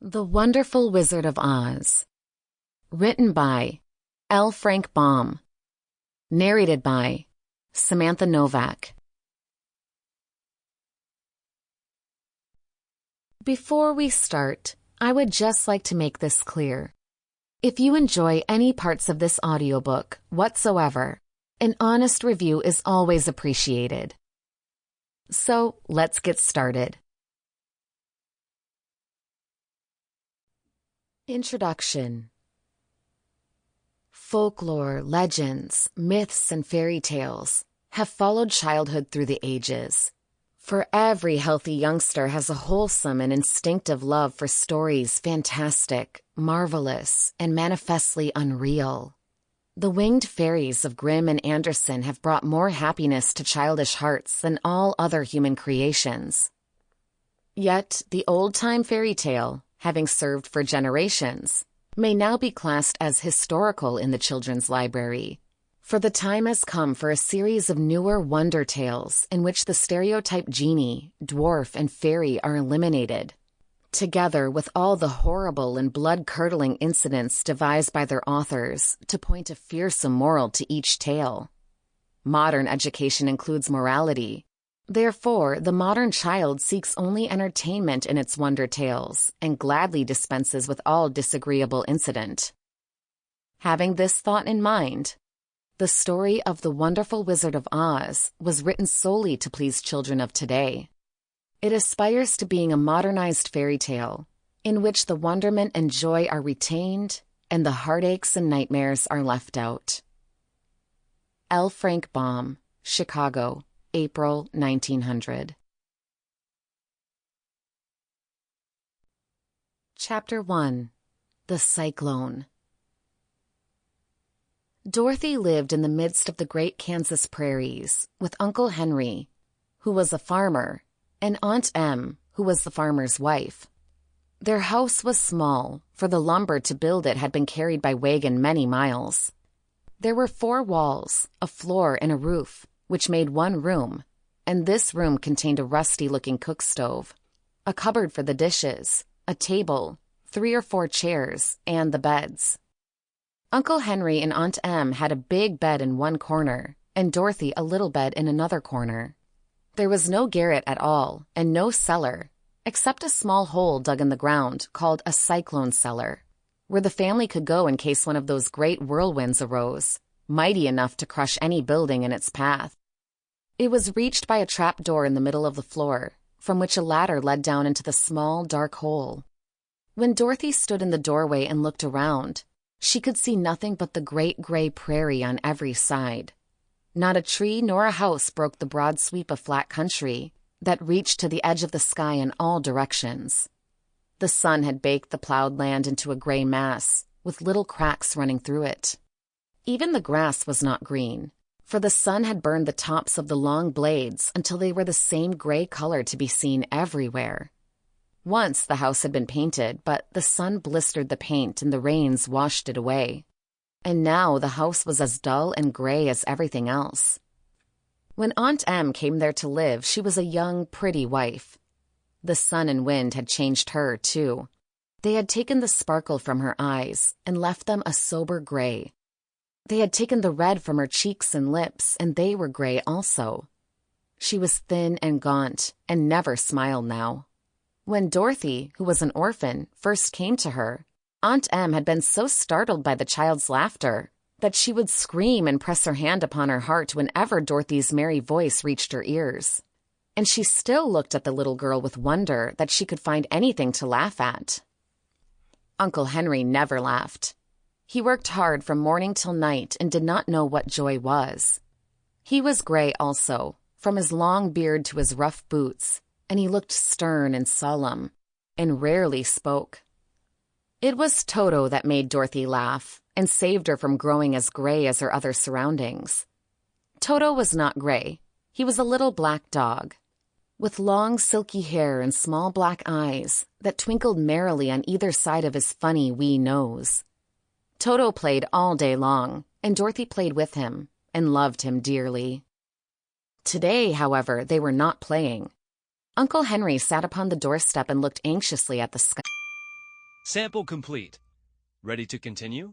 The Wonderful Wizard of Oz. Written by L. Frank Baum. Narrated by Samantha Novak. Before we start, I would just like to make this clear. If you enjoy any parts of this audiobook whatsoever, an honest review is always appreciated. So, let's get started. Introduction. Folklore, legends, myths, and fairy tales have followed childhood through the ages. For every healthy youngster has a wholesome and instinctive love for stories fantastic, marvelous, and manifestly unreal. The winged fairies of Grimm and Andersen have brought more happiness to childish hearts than all other human creations. Yet, the old-time fairy tale, having served for generations, may now be classed as historical in the children's library, for the time has come for a series of newer wonder tales in which the stereotyped genie, dwarf, and fairy are eliminated, together with all the horrible and blood-curdling incidents devised by their authors to point a fearsome moral to each tale. Modern education includes morality. Therefore, the modern child seeks only entertainment in its wonder tales and gladly dispenses with all disagreeable incident. Having this thought in mind, the story of The Wonderful Wizard of Oz was written solely to please children of today. It aspires to being a modernized fairy tale in which the wonderment and joy are retained and the heartaches and nightmares are left out. L. Frank Baum, Chicago, April 1900. Chapter 1. The Cyclone. Dorothy lived in the midst of the great Kansas prairies with Uncle Henry, who was a farmer, and Aunt Em, who was the farmer's wife. Their house was small, for the lumber to build it had been carried by wagon many miles. There were 4 walls, a floor, and a roof, which made one room, and this room contained a rusty-looking cook stove, a cupboard for the dishes, a table, 3 or 4 chairs, and the beds. Uncle Henry and Aunt Em had a big bed in one corner, and Dorothy a little bed in another corner. There was no garret at all, and no cellar, except a small hole dug in the ground called a cyclone cellar, where the family could go in case one of those great whirlwinds arose, mighty enough to crush any building in its path. It was reached by a trap door in the middle of the floor, from which a ladder led down into the small, dark hole. When Dorothy stood in the doorway and looked around, she could see nothing but the great gray prairie on every side. Not a tree nor a house broke the broad sweep of flat country that reached to the edge of the sky in all directions. The sun had baked the plowed land into a gray mass, with little cracks running through it. Even the grass was not green, for the sun had burned the tops of the long blades until they were the same gray color to be seen everywhere. Once the house had been painted, but the sun blistered the paint and the rains washed it away. And now the house was as dull and gray as everything else. When Aunt Em came there to live, she was a young, pretty wife. The sun and wind had changed her, too. They had taken the sparkle from her eyes and left them a sober gray. They had taken the red from her cheeks and lips, and they were gray also. She was thin and gaunt, and never smiled now. When Dorothy, who was an orphan, first came to her, Aunt Em had been so startled by the child's laughter that she would scream and press her hand upon her heart whenever Dorothy's merry voice reached her ears. And she still looked at the little girl with wonder that she could find anything to laugh at. Uncle Henry never laughed. He worked hard from morning till night and did not know what joy was. He was gray also, from his long beard to his rough boots, and he looked stern and solemn, and rarely spoke. It was Toto that made Dorothy laugh and saved her from growing as gray as her other surroundings. Toto was not gray. He was a little black dog, with long silky hair and small black eyes that twinkled merrily on either side of his funny wee nose. Toto played all day long, and Dorothy played with him and loved him dearly. Today, however, they were not playing. Uncle Henry sat upon the doorstep and looked anxiously at the sky. Sample complete. Ready to continue?